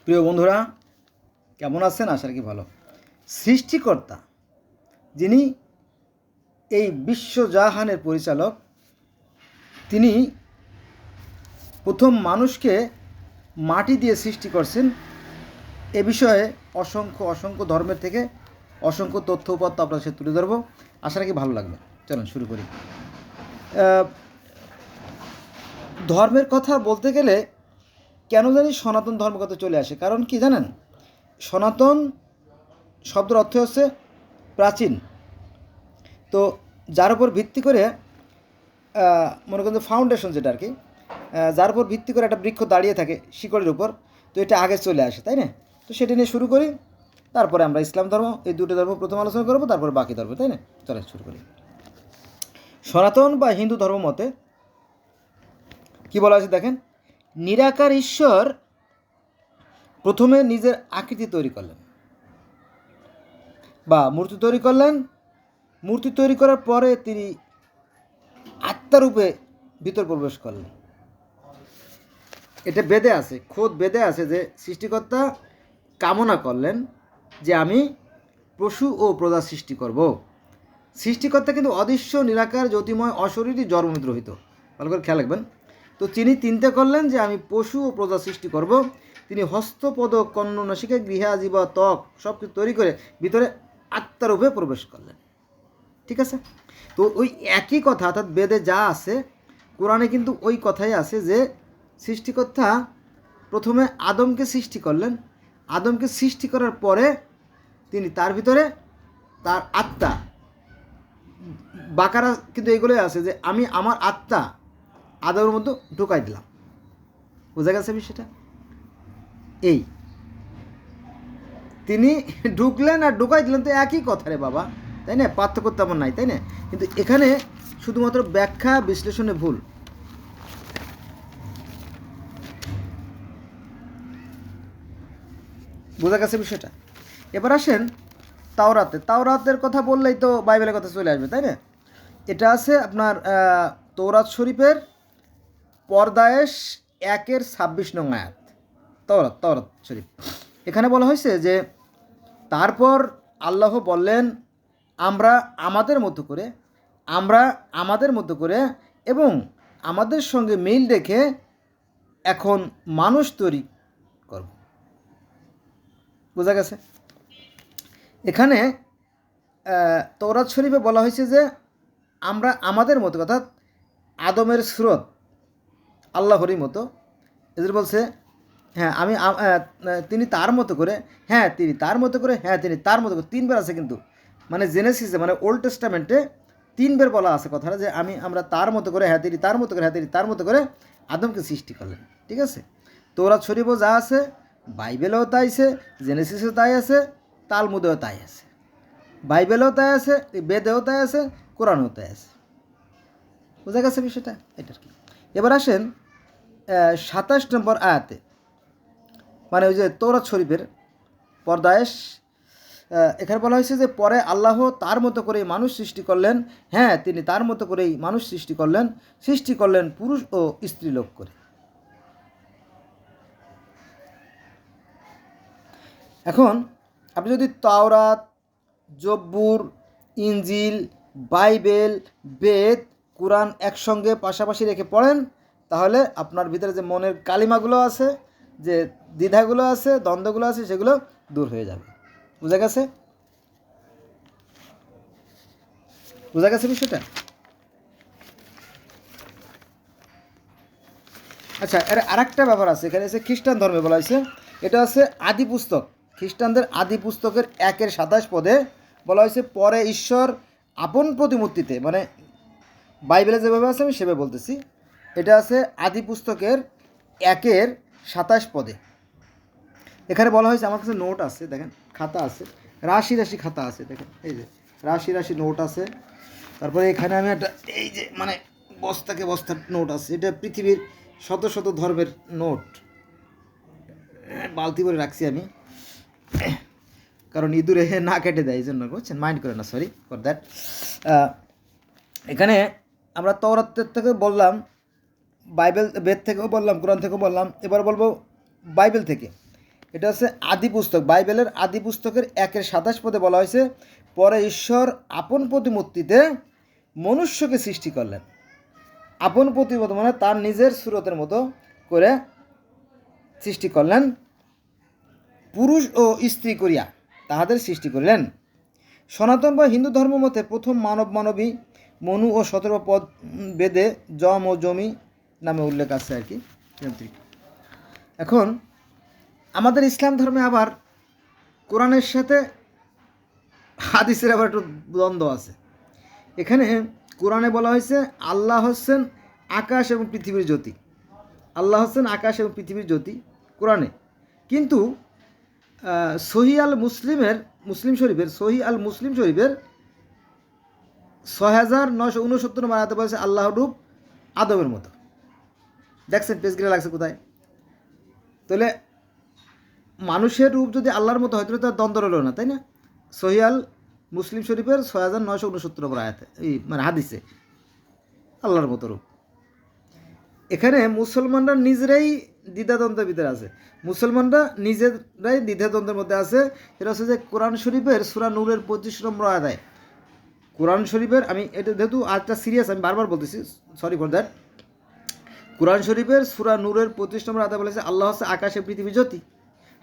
প্রিয় বন্ধুরা, কেমন আছেন? আশা রাখি ভালো। সৃষ্টিকর্তা যিনি এই বিশ্বজাহানের পরিচালক, তিনি প্রথম মানুষকে মাটি দিয়ে সৃষ্টি করছেন। এ বিষয়ে অসংখ্য ধর্মের থেকে অসংখ্য তথ্য উপাত্ত আপনার সাথে তুলে ধরবো। আশা রাখি ভালো লাগবে। চলুন শুরু করি। ধর্মের কথা বলতে গেলে কেন জানি সনাতন ধর্মের কথা চলে আসে। কারণ কি জানেন? সনাতন শব্দের অর্থ হচ্ছে প্রাচীন। তো যার উপর ভিত্তি করে মনে করেন ফাউন্ডেশন, যেটা আর কি, যার উপর ভিত্তি করে একটা বৃক্ষ দাঁড়িয়ে থাকে শিকড়ের উপর, তো এটা আগে চলে আসে, তাই না? তো সেটা নিয়ে শুরু করি, তারপরে আমরা ইসলাম ধর্ম, এই দুটো ধর্ম প্রথম আলোচনা করবো, তারপরে বাকি ধর্ম, তাই না? চলে শুরু করি। সনাতন বা হিন্দু ধর্ম মতে কি বলা আছে দেখেন, নিরাকার ঈশ্বর প্রথমে নিজের আকৃতি তৈরি করলেন বা মূর্তি তৈরি করলেন। মূর্তি তৈরি করার পরে তিনি আত্মারূপে ভিতর প্রবেশ করলেন। এটা বেদে আছে, খোদ বেদে আছে যে সৃষ্টিকর্তা কামনা করলেন যে আমি পশু ও প্রজা সৃষ্টি করব। সৃষ্টিকর্তা কিন্তু অদৃশ্য, নিরাকার, জ্যোতিময়, অশরীরী, জন্মমৃত রহিত। ভালো করে খেয়াল রাখবেন। তো তিনি চিন্তা করলেন যে আমি পশু ও প্রজা সৃষ্টি করব। তিনি হস্তপদ, কর্ণ, নাসিকা, গৃহা, জিহ্বা, ত্বক সব কিছু তৈরি করে ভিতরে আত্মারূপে প্রবেশ করলেন। ঠিক আছে? তো ওই একই কথা, অর্থাৎ বেদে যা আছে কোরআনে কিন্তু ওই কথাই আছে যে সৃষ্টিকর্তা প্রথমে আদমকে সৃষ্টি করলেন। আদমকে সৃষ্টি করার পরে তিনি তার ভিতরে তার আত্মা, বাকারা কিন্তু এইগুলোই আছে যে আমি আমার আত্মা আদমের মধ্যে ঢুকাই দিলাম। বোঝা গেছে বিষয়টা? এই তিনি ঢুকলেন আর ঢুকাই দিলেন, তো একই কথা রে বাবা, তাই না? পার্থক্য তেমন নাই, তাই না? কিন্তু এখানে শুধুমাত্র ব্যাখ্যা বিশ্লেষণে ভুল। বোঝা গেছে বিষয়টা? এবার আসেন তাওরাতের কথা বললেই তো বাইবেলের কথা চলে আসবে, তাই না? এটা আছে আপনার তৌরাত শরীফের পর্দায়েশ 1:26 নং আয়াত। তৌরাত শরীফ, এখানে বলা হয়েছে যে তারপর আল্লাহ বললেন আমরা আমাদের মতো করে এবং আমাদের সঙ্গে মিল রেখে এখন মানুষ তৈরি করব। বোঝা গেছে? এখানে তৌরাত শরীফে বলা হয়েছে যে আমরা আমাদের মতো, অর্থাৎ আদমের সুরত আল্লাহরই মতো। এদের বলছে হ্যাঁ তিনি তার মতো করে, হ্যাঁ তিনি তার মতো করে, হ্যাঁ তিনি তার মতো করে, 3 বার আছে কিন্তু, মানে জেনেসিসে, মানে ওল্ড টেস্টামেন্টে 3 বার বলা আছে কথাটা যে আমরা তার মতো করে, হ্যাঁ তিনি তার মতো করে, হ্যাঁ তিনি তার মতো করে আদমকে সৃষ্টি করলেন। ঠিক আছে? তৌরাত শরীফও যা আছে, বাইবেলেও তাই আছে, জেনেসিসেও তাই আছে, তালমুদেও তাই আছে। বাইবেলেও তাই আছে, বেদেও তাই আছে, কোরআনেও তাই আছে। বোঝা গেছে বিষয়টা? এটার কি। এবার আসেন 27 নম্বর আয়াতে, মানে ওই যে তৌরাত শরীফের পর্দায়েশ, এখানে বলা হয়েছে যে পরে আল্লাহ তার মতো করেই মানুষ সৃষ্টি করলেন। হ্যাঁ তিনি তার মতো করেই মানুষ সৃষ্টি করলেন পুরুষ ও স্ত্রী লোক করে। এখন আপনি যদি তাওরাত, জব্বুর, ইনজিল, বাইবেল, বেদ, কোরআন একসঙ্গে পাশাপাশি রেখে পড়েন, তাহলে আপনার ভিতরে যে মনের কালিমাগুলো আছে, যে দ্বিধাগুলো আছে, দ্বন্দ্বগুলো আছে, সেগুলো দূর হয়ে যাবে। বোঝা গেছে বিষয়টা? আচ্ছা, এর আরেকটা ব্যাপার আছে। এখানে এসে খ্রিস্টান ধর্মে বলা হয়েছে, এটা আছে আদি পুস্তক, খ্রিস্টানদের আদি পুস্তকের 1:27 পদে বলা হয়েছে পরে ঈশ্বর আপন প্রতিমূর্তিতে, মানে বাইবেলে যেভাবে আছে আমি সেভাবে বলতেছি, এটা আছে আদি পুস্তকের 1:27 পদে। এখানে বলা হয়েছে, আমার কাছে নোট আছে, দেখেন খাতা আছে, রাশি খাতা আছে, দেখেন এই যে রাশি নোট আছে। তারপরে এখানে আমি একটা এই যে মানে বস্তার নোট আছে। এটা পৃথিবীর শত ধর্মের নোট বালতি করে রাখছি আমি, কারণ ইঁদুরে না কেটে দেয়, এই জন্য, বুঝছেন? মাইন্ড করে না, সরি ফর দ্যাট। এখানে আমরা তওরাতের থেকে বললাম, বেদ থেকেও বললাম, কোরআন থেকেও বললাম, এবার বলবো বাইবেল থেকে। এটা হচ্ছে আদি পুস্তক, বাইবেলের আদি পুস্তকের 1:27 পদে বলা হয়েছে, পরে ঈশ্বর আপন প্রতিমূর্তিতে মনুষ্যকে সৃষ্টি করলেন। আপন প্রতিমূর্তি মানে তার নিজের সুরতের মতো করে সৃষ্টি করলেন, পুরুষ ও স্ত্রী করিয়া তাহাদের সৃষ্টি করিলেন। সনাতন বা হিন্দু ধর্ম মতে প্রথম মানব মানবী মনু ও 17 পদ বেদে যম ও জমি নামে উল্লেখ আছে আর কি। এখন আমাদের ইসলাম ধর্মে আবার কোরআনের সাথে হাদিসের আবার একটু দ্বন্দ্ব আছে। এখানে কোরআনে বলা হয়েছে আল্লাহ হচ্ছেন আকাশ এবং পৃথিবীর জ্যোতি, আল্লাহ হচ্ছেন আকাশ এবং পৃথিবীর জ্যোতি কোরআনে। কিন্তু সহি আল মুসলিম শরীফের 6969 নম্বর আয়াতে বলেছে আল্লাহর রূপ আদমের মতো। দেখছেন পেজ গিরে লাগছে কোথায়? তাহলে মানুষের রূপ যদি আল্লাহর মতো হয় তাহলে তার দ্বন্দ্ব রইল না, তাই না? সহি আল মুসলিম শরীফের 6969 নম্বর আয়াতে, এই মানে হাদিসে আল্লাহর মতো রূপ। এখানে মুসলমানরা নিজেরাই দ্বিধাদ্বন্দ্বের ভিতরে আছে, মুসলমানরা নিজেরাই দ্বিধাদ্বন্দ্বের মধ্যে আছে। এটা হচ্ছে যে কোরআন শরীফের সূরা নূরের 25 নম্বর আয়াতে, কোরআন শরীফের, আমি এটা যেহেতু আজটা সিরিয়াস আমি বারবার বলতেছি, সরি ফর দ্যাট। কোরআন শরীফের সূরা নূরের 25 নম্বর আয়াতে বলেছে আল্লাহ হচ্ছে আকাশে পৃথিবী জ্যোতি।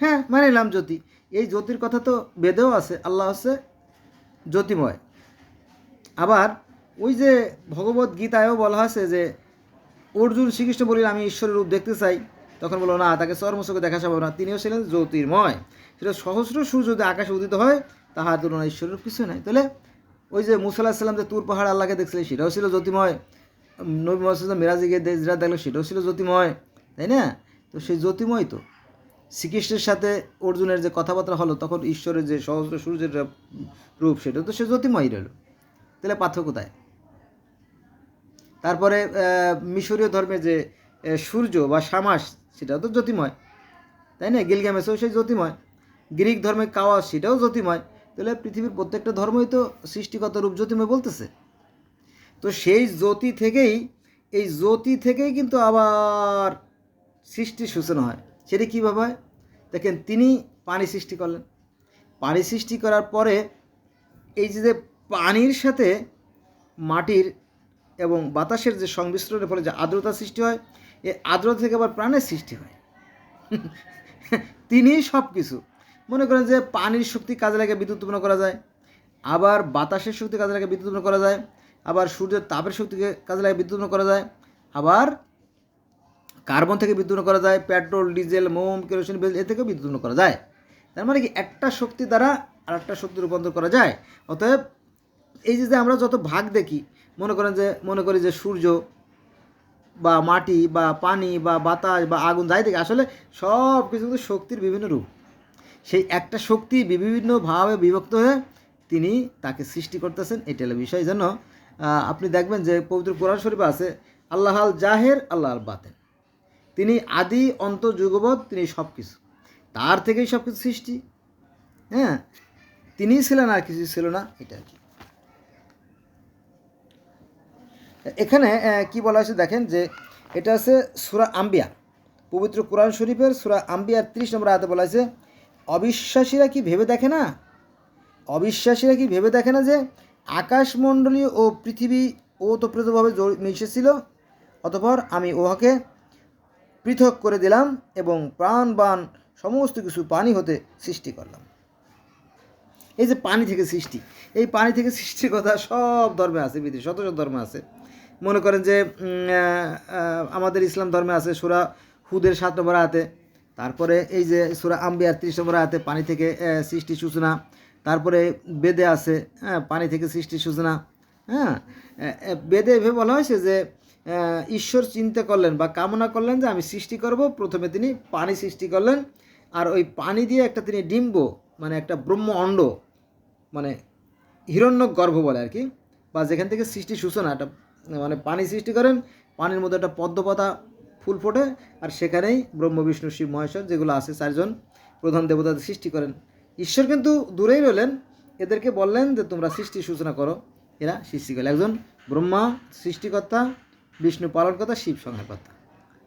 হ্যাঁ, মানে নিলাম জ্যোতি, এই জ্যোতির কথা তো বেদেও আছে, আল্লাহ হচ্ছে জ্যোতিময়। আবার ওই যে ভগবত গীতায়ও বলা আছে যে অর্জুন শ্রীকৃষ্ণ বলিল আমি ঈশ্বরের রূপ দেখতে চাই, তখন বলো না, তাকে চর্মচোখে দেখা সম্ভব না, তিনিও ছিলেন জ্যোতির্ময়। সেটা সহস্র সূর্য যদি আকাশে উদিত হয় তাহার তুলনায় ঈশ্বরের রূপ কিছু নাই। তাহলে ওই যে মুসা আলাইহিস সালাম যে তুর পাহাড় আল্লাহকে দেখছিলেন সেটাও ছিল জ্যোতিময়, নবী মুহাম্মদ মেরাজে গিয়ে দেশরা দেখলো সেটাও ছিল জ্যোতিময়, তাই না? তো সেই জ্যোতিময় তো শ্রীকৃষ্ণের সাথে অর্জুনের যে কথাবার্তা হলো তখন ঈশ্বরের যে সহস্র সূর্যের রূপ সেটা তো সে জ্যোতিময় রইল। তাহলে পার্থক্য কোথায়? তারপরে মিশরীয় ধর্মে যে সূর্য বা শামাস সেটাও তো জ্যোতিময়, তাই না? গিলগামেশও সেই জ্যোতিময়। গ্রিক ধর্মে কাওয়াস সেটাও জ্যোতিময়। তাহলে পৃথিবীর প্রত্যেকটা ধর্মই তো সৃষ্টিগত রূপ জ্যোতিময় বলতেছে। তো সেই জ্যোতি থেকেই কিন্তু আবার সৃষ্টির সূচনা হয়। সেটা কীভাবে হয় দেখেন, তিনি পানি সৃষ্টি করলেন, পানি সৃষ্টি করার পরে এই যে পানির সাথে মাটির এবং বাতাসের যে সংমিশ্রণের ফলে যে আর্দ্রতা সৃষ্টি হয়, এই আর্দ্রতা থেকে আবার প্রাণের সৃষ্টি হয়। তিনিই সব কিছু। মনে করেন যে পানির শক্তি কাজে লাগে বিদ্যুৎ উৎপন্ন করা যায়, আবার বাতাসের শক্তি কাজে লাগে বিদ্যুৎ উৎপন্ন করা যায়, আবার সূর্যের তাপের শক্তিকে কাজে লাগে বিদ্যুৎ উৎপন্ন করা যায়, আবার কার্বন থেকে বিদ্যুৎ উৎপন্ন করা যায়, পেট্রোল, ডিজেল, মোম, কেরোসিন, এ থেকেও বিদ্যুৎ উৎপন্ন করা যায়। তার মানে কি একটা শক্তি দ্বারা আর একটা শক্তি রূপান্তর করা যায়। অতএব এই যে আমরা যত ভাগ দেখি, মনে করি যে সূর্য বা মাটি বা পানি বা বাতাস বা আগুন যাই দেখি, আসলে সব কিছু কিন্তু শক্তির বিভিন্ন রূপ। সেই একটা শক্তি বিভিন্নভাবে বিভক্ত হয়ে তিনি তাকে সৃষ্টি করতেছেন, এটা হলো বিষয়। যেন আপনি দেখবেন যে পবিত্র কোরআন শরীফে আছে আল্লাহ আল জাহের, আল্লাহ আল বাতেন, তিনি আদি অন্ত যুগবৎ, তিনি সব কিছু, তার থেকেই সব কিছু সৃষ্টি। হ্যাঁ, তিনিই ছিলেন, আর কিছু ছিল না, এটা আর কি। এখানে কি বলা হয়েছে দেখেন, যে এটা আছে সূরা আম্বিয়া, পবিত্র কোরআন শরীফের সূরা আম্বিয়ার 30 নম্বর আয়াতে বলা হয়েছে অবিশ্বাসীরা কি ভেবে দেখে না যে আকাশমণ্ডলীয় ও পৃথিবী ওতপ্রোতভাবে মিশেছিল, অতঃপর আমি উহাকে পৃথক করে দিলাম এবং প্রাণবান সমস্ত কিছু পানি হতে সৃষ্টি করলাম। এই যে পানি থেকে সৃষ্টি, এই পানি থেকে সৃষ্টির কথা সব ধর্মে আছে, পৃথিবীর শত শত ধর্মে আছে। মনে করেন যে আমাদের ইসলাম ধর্মে আছে সূরা হুদের 7 নম্বর আয়াতে, তারপরে এই যে সূরা আম্বিয়ার 30 নম্বর আয়াতে পানি থেকে সৃষ্টির সূচনা, তারপরে বেদে আছে পানি থেকে সৃষ্টির সূচনা। হ্যাঁ, বেদে এভাবে বলা হয়েছে যে ঈশ্বর চিন্তা করলেন বা কামনা করলেন যে আমি সৃষ্টি করব, প্রথমে তিনি পানি সৃষ্টি করলেন, আর ওই পানি দিয়ে একটা তিনি ডিম্ব, মানে একটা ব্রহ্ম অণ্ড, মানে হিরণ্যক গর্ভ বলে আর কি, বা যেখান থেকে সৃষ্টির সূচনা, একটা মানে পানি সৃষ্টি করেন, পানির মধ্যে একটা পদ্মপাতা ফুল ফোটে, আর সেখানেই ব্রহ্ম বিষ্ণু শিব মহেশ্বর যেগুলো আছে 4 জন প্রধান দেবতাদের সৃষ্টি করেন। ঈশ্বর কিন্তু দূরেই রইলেন, এদেরকে বললেন যে তোমরা সৃষ্টির সূচনা করো, এরা সৃষ্টি করলেন। একজন ব্রহ্মা সৃষ্টিকর্তা, বিষ্ণু পালনকর্তা, শিব সংহারকর্তা।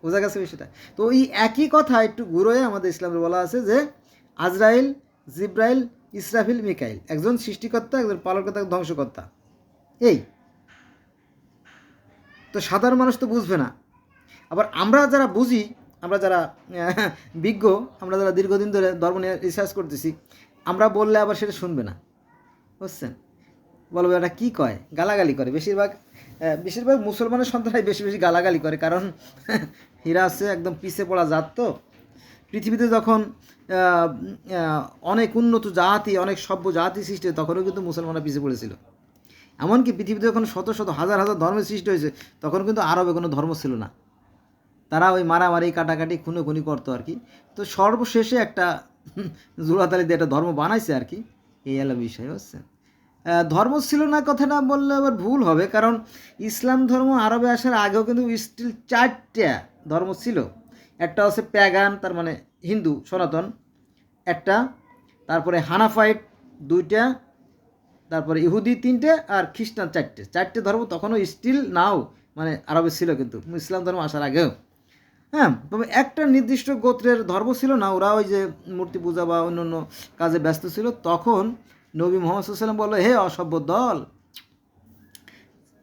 বোঝা গেছে বিষয়টা? তো এই একই কথা একটু ঘুরোয় আমাদের ইসলামে বলা আছে যে আজরাইল, জিব্রাইল, ইসরাফিল, মিকাইল, একজন সৃষ্টিকর্তা, একজন পালনকর্তা, ধ্বংসকর্তা। এই তো সাধারণ মানুষ তো বুঝবে না। আবার আমরা যারা বুঝি, আমরা যারা বিজ্ঞ, আমরা যারা দীর্ঘদিন ধরে ধর্ম নিয়ে রিসার্চ করতেছি, আমরা বললে আবার সেটা শুনবে না, বুঝছেন? বলবে এটা কী কয়, গালাগালি করে। বেশিরভাগ মুসলমানের সন্তানরাই বেশি বেশি গালাগালি করে, কারণ এরা আছে একদম পিছিয়ে পড়া জাত। তো পৃথিবীতে যখন অনেক উন্নত জাতি, অনেক সভ্য জাতি সৃষ্টি হয়, তখনও কিন্তু মুসলমানরা পিছিয়ে পড়েছিল। এমনকি পৃথিবীতে যখন শত শত হাজার হাজার ধর্মের সৃষ্টি হয়েছে, তখন কিন্তু আরবে কোনো ধর্ম ছিল না। তারা ওই মারামারি, কাটাকাটি, খুনোখুনি করতো আর কি। তো সর্বশেষে একটা জোড়াতালি দিয়ে একটা ধর্ম বানাইছে আর কি, এই হলো বিষয়, বুঝছেন? ধর্ম ছিল না কথাটা বললে আবার ভুল হবে, কারণ ইসলাম ধর্ম আরবে আসার আগেও কিন্তু স্টিল 4টা ধর্ম ছিল। একটা হচ্ছে প্যাগান, তার মানে হিন্দু সনাতন একটা, তারপরে হানাফাইট 2টা, তারপরে ইহুদি 3টে, আর খ্রিস্টান 4টে ধর্ম তখনও স্টিল নাও মানে আরবে ছিল, কিন্তু ইসলাম ধর্ম আসার আগেও। হ্যাঁ, তবে একটা নির্দিষ্ট গোত্রের ধর্ম ছিল না, ওরা ওই যে মূর্তি পূজা বা অন্য অন্য কাজে ব্যস্ত ছিল। তখন নবী মুহাম্মদ সাল্লাল্লাহু আলাইহি ওয়াসাল্লাম বলল, হে অসভ্য দল,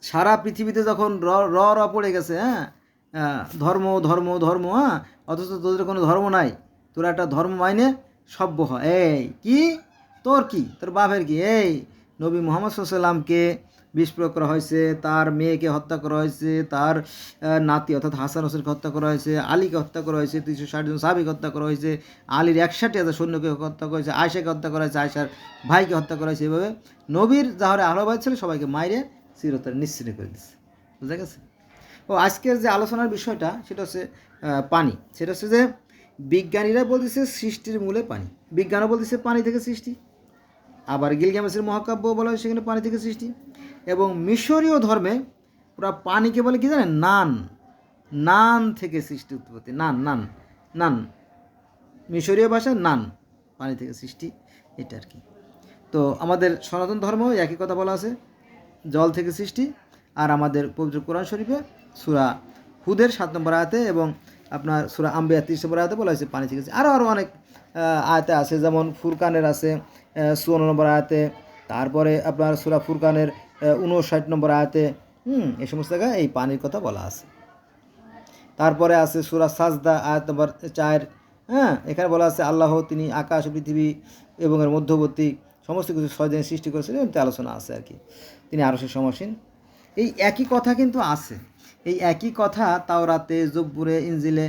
সারা পৃথিবীতে যখন র পড়ে গেছে, ধর্ম ধর্ম ধর্ম, অথচ তোদের কোনো ধর্ম নাই, তোরা একটা ধর্ম মাইনে সভ্য হয়। এই কি তোর, কি তোর বাপের কি? এই নবী মুহাম্মদ সাল্লাল্লাহু আলাইহি ওয়াসাল্লামকে বিষ প্রয়োগ করা হয়েছে, তার মেয়েকে হত্যা করা হয়েছে, তার নাতি অর্থাৎ হাসান হোসেনকে হত্যা করা হয়েছে, আলীকে হত্যা করা হয়েছে, 360 জন সাহাবীকে হত্যা করা হয়েছে, আলীর 61,000 সৈন্যকে হত্যা করা হয়েছে, আয়েশাকে হত্যা করা হয়েছে, আয়েশার ভাইকে হত্যা করা হয়েছে। এভাবে নবীর যাহারে আহ্লাবাদ ছিল সবাইকে মাইরে চিরতরে নিশ্চিন্ন করে দিচ্ছে। বুঝা গেছে? ও আজকের যে আলোচনার বিষয়টা সেটা হচ্ছে পানি। সেটা হচ্ছে যে বিজ্ঞানীরা বলতেছে সৃষ্টির মূলে পানি, বিজ্ঞানও বলতেছে পানি থেকে সৃষ্টি। আবার গিলগামেশের মহাকাব্য বলা হয় সেখানে পানি থেকে সৃষ্টি। এবং মিশরীয় ধর্মে ওরা পানিকে বলে কি জানেন? নান, নান থেকে সৃষ্টি, উৎপত্তি। নান নান নান, মিশরীয় ভাষায় নান, পানি থেকে সৃষ্টি, এটা আর কি। তো আমাদের সনাতন ধর্ম একই কথা বলা আছে, জল থেকে সৃষ্টি। আর আমাদের পবিত্র কোরআন শরীফে সূরা হুদের 7 নম্বর আয়াতে এবং আপনার সূরা আম্বিয়া 30 নম্বর আয়াতে বলা হয়েছে পানি থেকে। আরও অনেক আয়াতে আছে, যেমন ফুরকানের আছে 54 নম্বর আয়াতে, তারপরে আপনার সূরা ফুরকানের 59 নম্বর আয়াতে, এই সমস্ত জায়গায় এই পানির কথা বলা আছে। তারপরে আছে সূরা সাজদা আয়াত নম্বর 4, এখানে বলা আছে আল্লাহ তিনি আকাশ, পৃথিবী এবং এর মধ্যবর্তী সমস্ত কিছু 6 দিনে সৃষ্টি করেছিলেন, এমনি আলোচনা আছে আর কি। তিনি আরশের সমাসীন। এই একই কথা কিন্তু আছে, এই একই কথা তাওরাতে, জব্বুরে, ইনজিলে,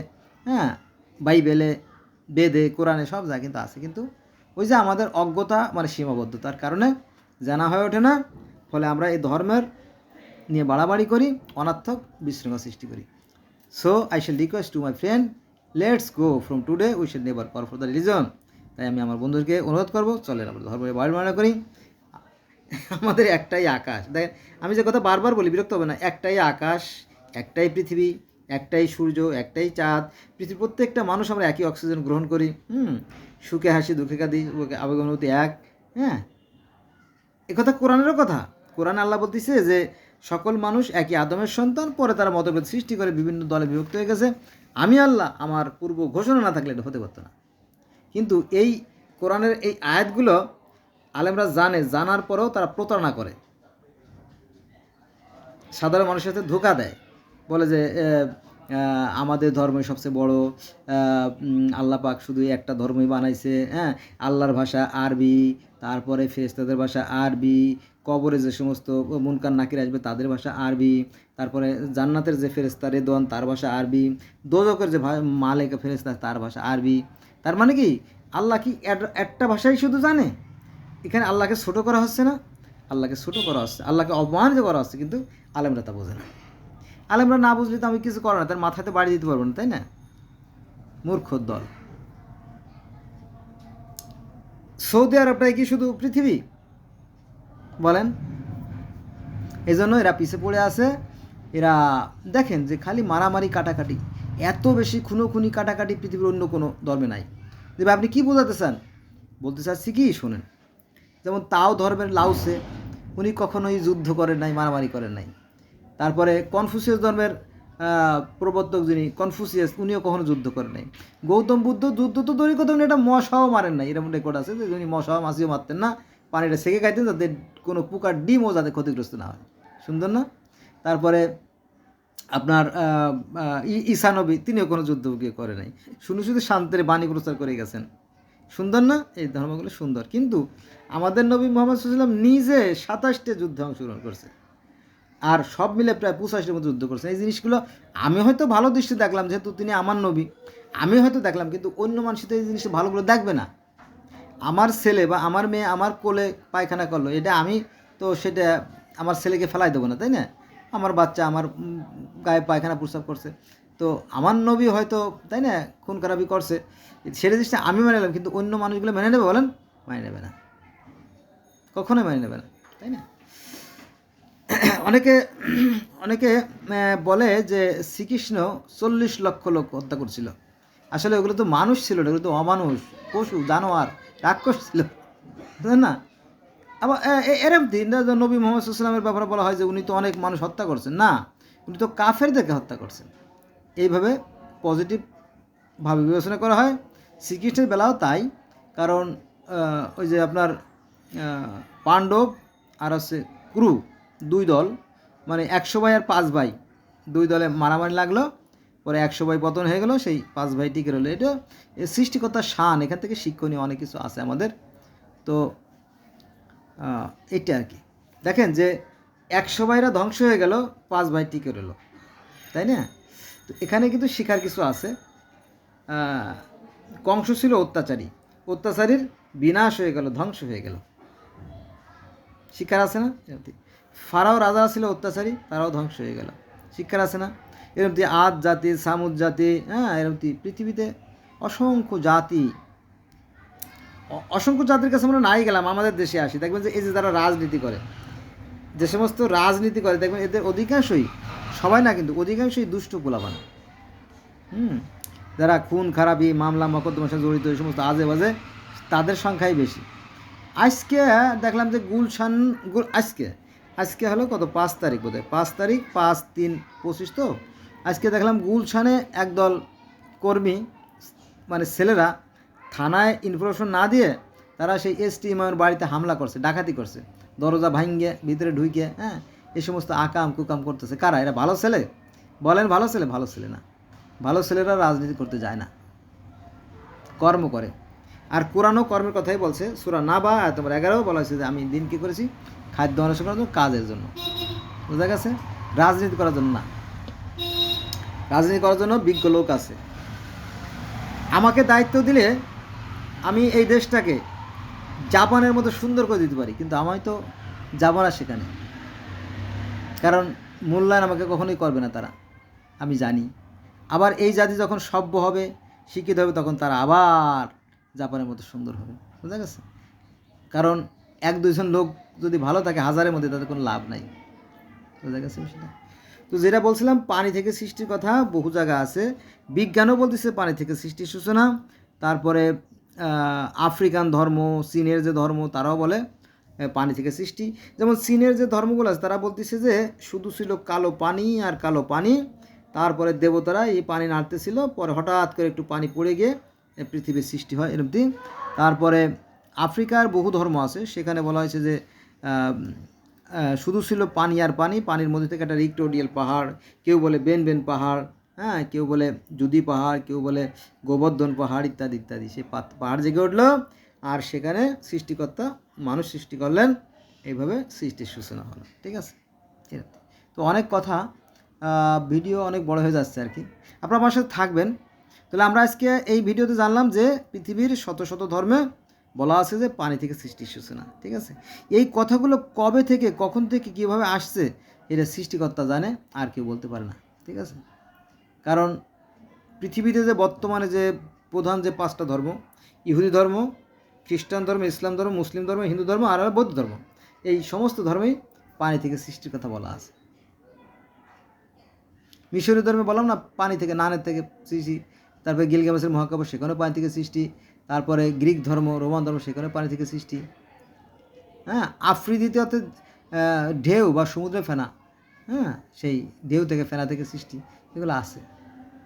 বাইবেলে, বেদে, কোরআনে, সব জায়গায় কিন্তু আছে। কিন্তু ওই যে আমাদের অজ্ঞতা মানে সীমাবদ্ধতার কারণে জানা হয়ে ওঠে না, ফলে আমরা এই ধর্মের নিয়ে বাড়াবাড়ি করি, অনার্থক বিশৃঙ্খলা সৃষ্টি করি। So I shall request to my friend, let's go from today we shall never call for the religion. তাই আমি আমার বন্ধুদেরকে অনুরোধ করবো, চলেন আমরা ধর্মের বাড়াবাড়ি করি। আমাদের একটাই আকাশ, দেখেন আমি যে কথা বারবার বলি, বিরক্ত হবে না, একটাই আকাশ, একটাই পৃথিবী, একটাই সূর্য, একটাই চাঁদ। পৃথিবীর প্রত্যেকটা মানুষ আমরা একই অক্সিজেন গ্রহণ করি, সুখে হাসি, দুঃখে কাঁদি, আবেগ অনুভূতি এক। একথা কোরআনেরও কথা। কোরআনে আল্লাহ বলতেছে যে সকল মানুষ একই আদমের সন্তান, পরে তারা মতভেদ সৃষ্টি করে বিভিন্ন দলে বিভক্ত হয়ে গেছে। আমি আল্লাহ, আমার পূর্ব ঘোষণা না থাকলে এটা হতে পারত না। কিন্তু এই কোরআনের এই আয়াতগুলো আলেমরা জানে, জানার পরেও তারা প্রতারণা করে, সাধারণ মানুষের সাথে ধোঁকা দেয়, বলে যে আমাদের ধর্মই সবচেয়ে বড়, আল্লাহ পাক শুধু একটা ধর্মই বানাইছে, আল্লাহর ভাষা আরবি, তারপরে ফেরেশতাদের ভাষা আরবি, কবরে যে সমস্ত মুনকার নাকির আসবে তাদের ভাষা আরবি, তারপরে জান্নাতের যে ফেরেশতা রেদওয়ান তার ভাষা আরবি, দোজখের যে মালিক ফেরেশতা তার ভাষা আরবি। তার মানে কি আল্লাহ কি একটা ভাষাই শুধু জানে? এখানে আল্লাহকে ছোট করা হচ্ছে না, আল্লাহকে ছোট করা হচ্ছে, আল্লাহকে অপমানিত করা হচ্ছে, কিন্তু আলেমরা তা বোঝে না। আলেমরা না বুঝলে তো আমি কিছু করার না, তার মাথাতে বাড়ি দিতে পারবো না, তাই না? মূর্খর দল। সৌদি আরবটাই কি শুধু পৃথিবী বলেন? এই জন্য এরা পিছিয়ে পড়ে আছে। এরা দেখেন যে খালি মারামারি, কাটাকাটি, এত বেশি খুনোখুনি, কাটাকাটি পৃথিবীর অন্য কোনো ধর্মে নাই। দেবে আপনি কি বোঝাতে চান? বলতে চাচ্ছি কি শোনেন, যেমন তাও ধর্মের লাউসে উনি কখনোই যুদ্ধ করেন নাই, মারামারি করেন নাই। তারপরে কনফুসিয়াস ধর্মের প্রবর্তক যিনি কনফুসিয়াস, উনিও কখনো যুদ্ধ করেন নাই। গৌতম বুদ্ধ যুদ্ধ তো দূরের কথা, উনি এটা মশাও মারেন নাই, এরকম রেকর্ড আছে যে উনি মশা মাছিও মারতেন না, পানিটা সেকে খাইতেন যাতে কোনো পোকার ডিমও যাতে ক্ষতিগ্রস্ত না হয়। সুন্দর না? তারপরে আপনার ঈসা নবী, তিনিও কোনো যুদ্ধ করে নাই, শুধু শুধু শান্তির বাণী প্রচার করে গেছেন। সুন্দর না? এই ধর্মগুলো সুন্দর। কিন্তু আমাদের নবী মোহাম্মদ সাল্লাল্লাহু আলাইহি ওয়াসাল্লাম নিজে 27টা যুদ্ধে অংশগ্রহণ করছে, আর সব মিলে প্রায় 85টার মতো যুদ্ধ করছেন। এই জিনিসগুলো আমি হয়তো ভালো দৃষ্টি দেখলাম, যেহেতু তিনি আমার নবী, আমি হয়তো দেখলাম, কিন্তু অন্য মানুষ তো এই জিনিসটা ভালোগুলো দেখবে না। আমার ছেলে বা আমার মেয়ে আমার কোলে পায়খানা করলো, এটা আমি তো সেটা আমার ছেলেকে ফেলাই দেবো না, তাই না? আমার বাচ্চা আমার গায়ে পায়খানা প্রস্রাব করছে, তো আমার নবী হয়তো, তাই না, খুন খারাপি করছে, সেটা জিনিসটা আমি মেনে নিলাম, কিন্তু অন্য মানুষগুলো মেনে নেবে বলেন? মেনে নেবে না, কখনোই মেনে নেবে না, তাই না? অনেকে অনেকে বলে যে শ্রীকৃষ্ণ 40 লক্ষ লোক হত্যা করছিল। আসলে ওগুলো তো মানুষ ছিল না, ওগুলো তো অমানুষ, পশু, জানোয়ার, রাক্ষস ছিল, তাই না? আবার এরম দিন নবী মোহাম্মদ সাল্লামের ব্যাপারে বলা হয় যে উনি তো অনেক মানুষ হত্যা করছেন, না, উনি তো কাফেরদেরকে হত্যা করছেন। এইভাবে পজিটিভভাবে বিবেচনা করা হয়। শ্রীকৃষ্ণের বেলাও তাই, কারণ ওই যে আপনার পাণ্ডব আর হচ্ছে কুরু, দুই দল, মানে 100 ভাই আর 5 ভাই, দুই দলে মারামারি লাগলো, পরে 100 ভাই পতন হয়ে গেল, সেই 5 ভাই টিকে রইলো। এটা সৃষ্টিকর্তার শান, এখান থেকে শিক্ষণীয় অনেক কিছু আছে আমাদের। তো এইটা আর কি দেখেন যে 100 ভাইরা ধ্বংস হয়ে গেল, 5 ভাই টিকে রইল, তাই না? তো এখানে কিন্তু শিখার কিছু আছে। কংস ছিল অত্যাচারী, অত্যাচারীর বিনাশ হয়ে গেল, ধ্বংস হয়ে গেল, শিক্ষার আছে না? ফারাও রাজা ছিল অত্যাচারী, তারাও ধ্বংস হয়ে গেল, শিক্ষার আছে না? এরকম আদ জাতি, সামুদ জাতি, হ্যাঁ, এরকম পৃথিবীতে অসংখ্য জাতি, অসংখ্য জাতির কাছে আমরা নাই গেলাম, আমাদের দেশে আসি, দেখবেন যে এই যে যারা রাজনীতি করে, যে সমস্ত রাজনীতি করে, দেখবেন এদের অধিকাংশই, সবাই না কিন্তু অধিকাংশই দুষ্ট পোলাপান, যারা খুন খারাপি, মামলা মকদ্দমার সাথে জড়িত, এই সমস্ত আজে বাজে, তাদের সংখ্যাই বেশি। আজকে দেখলাম যে গুলশান, আজকে হলো কত, 5 তারিখ বোধহয়, 5 তারিখ 5/3/25, তো আজকে দেখলাম গুলশানে একদল কর্মী, মানে ছেলেরা, থানায় ইনফরমেশন না দিয়ে তারা সেই এসটি ইমামের বাড়িতে হামলা করছে, ডাকাতি করছে, দরজা ভাঙ্গে ভিতরে ঢুকে, হ্যাঁ, এই সমস্ত আকাম কুকাম করতেছে। কারা এরা? ভালো ছেলে? বলেন ভালো ছেলে? ভালো ছেলে না। ভালো ছেলেরা রাজনীতি করতে যায় না, কর্ম করে। আর কোরআনও কর্মের কথাই বলছে, সূরা নাবা আয়াত নম্বর 11 বলা হয়েছে যে আমি দিন কী করেছি? খাদ্য অন্বেষণ করার জন্য, কাজের জন্য। বোঝা গেছে? রাজনীতি করার জন্য না। রাজনীতি করার জন্য বিজ্ঞ লোক আছে। আমাকে দায়িত্ব দিলে আমি এই দেশটাকে জাপানের মতো সুন্দর করে দিতে পারি, কিন্তু আমি তো যাব না সেখানে, কারণ মূল্যায়ন আমাকে কখনোই করবে না তারা, আমি জানি। আবার এই জাতি যখন সভ্য হবে, শিক্ষিত হবে, তখন তারা আবার জাপানের মতো সুন্দর হবে। বুঝা গেছে? কারণ 1-2 জন লোক যদি ভালো থাকে হাজারের মধ্যে, তাদের কোনো লাভ নাই। বুঝা গেছে বিষয়টা? তো যেটা বলছিলাম, পানি থেকে সৃষ্টির কথা বহু জায়গা আছে, বিজ্ঞানও বলতেছে পানি থেকে সৃষ্টির সূচনা। তারপরে আফ্রিকান ধর্ম, চীনের যে ধর্ম, তারাও বলে পানি থেকে সৃষ্টি। যেমন চীনের যে ধর্মগুলো আছে, তারা বলতেছে যে শুধু ছিল কালো পানি আর কালো পানি, তারপরে দেবতারা এই পানি নাড়তেছিল, পরে হঠাৎ করে একটু পানি পড়ে গিয়ে পৃথিবীর সৃষ্টি হয়, এরকম। তারপরে আফ্রিকার বহু ধর্ম আছে, সেখানে বলা হয়েছে যে শুধু ছিল পানি আর পানি, পানির মধ্যে থেকে একটা ভিক্টোরিয়াল পাহাড়, কেউ বলে বেনবেন পাহাড়, হ্যাঁ, কেউ বলে জুদি পাহাড়, কেউ বলে গোবর্ধন পাহাড়, ইত্যাদি ইত্যাদি। সেই পাহাড় জেগে উঠলো, আর সেখানে সৃষ্টিকর্তা মানুষ সৃষ্টি করলেন, এইভাবে সৃষ্টির সূচনা হলো। ঠিক আছে? তো অনেক কথা, ভিডিও অনেক বড় হয়ে যাচ্ছে আর কি, আপনারা আমার সাথে থাকবেন। তাহলে আমরা আজকে এই ভিডিওতে জানলাম যে পৃথিবীর শত শত ধর্মে বলা আছে যে পানি থেকে সৃষ্টির সূচনা। ঠিক আছে? এই কথাগুলো কবে থেকে, কখন থেকে, কীভাবে আসছে, এটা সৃষ্টিকর্তা জানে, আর কেউ বলতে পারে না। ঠিক আছে? কারণ পৃথিবীতে যে বর্তমানে যে প্রধান যে 5টা ধর্ম, ইহুদি ধর্ম, খ্রিস্টান ধর্ম, ইসলাম ধর্ম, মুসলিম ধর্ম, হিন্দু ধর্ম আর বৌদ্ধ ধর্ম, এই সমস্ত ধর্মেই পানি থেকে সৃষ্টির কথা বলা আছে। মিশরীয় ধর্মে বললাম না, পানি থেকে, নানের থেকে সৃষ্টি। তারপরে গিলগামেশের মহাকাব্য, সেখানেও পানি থেকে সৃষ্টি। তারপরে গ্রিক ধর্ম, রোমান ধর্ম, সেখানেও পানি থেকে সৃষ্টি। হ্যাঁ, আফ্রিদিতে অর্থাৎ ঢেউ বা সমুদ্রে ফেনা, হ্যাঁ, সেই ঢেউ থেকে, ফেনা থেকে সৃষ্টি। এগুলো আছে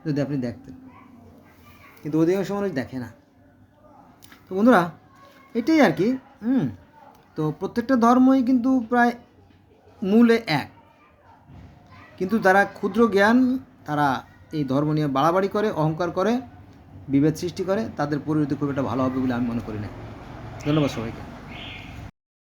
যদি আপনি দেখতেন, কিন্তু অধিকাংশ মানুষ দেখে না। তো বন্ধুরা, এটাই আর কি। তো প্রত্যেকটা ধর্মই কিন্তু প্রায় মূলে এক, কিন্তু যারা ক্ষুদ্র জ্ঞান, তারা এই ধর্ম নিয়ে বাড়াবাড়ি করে, অহংকার করে, বিভেদ সৃষ্টি করে, তাদের পরিণতি খুব একটা ভালো হবে বলে আমি মনে করি না। ধন্যবাদ সবাইকে।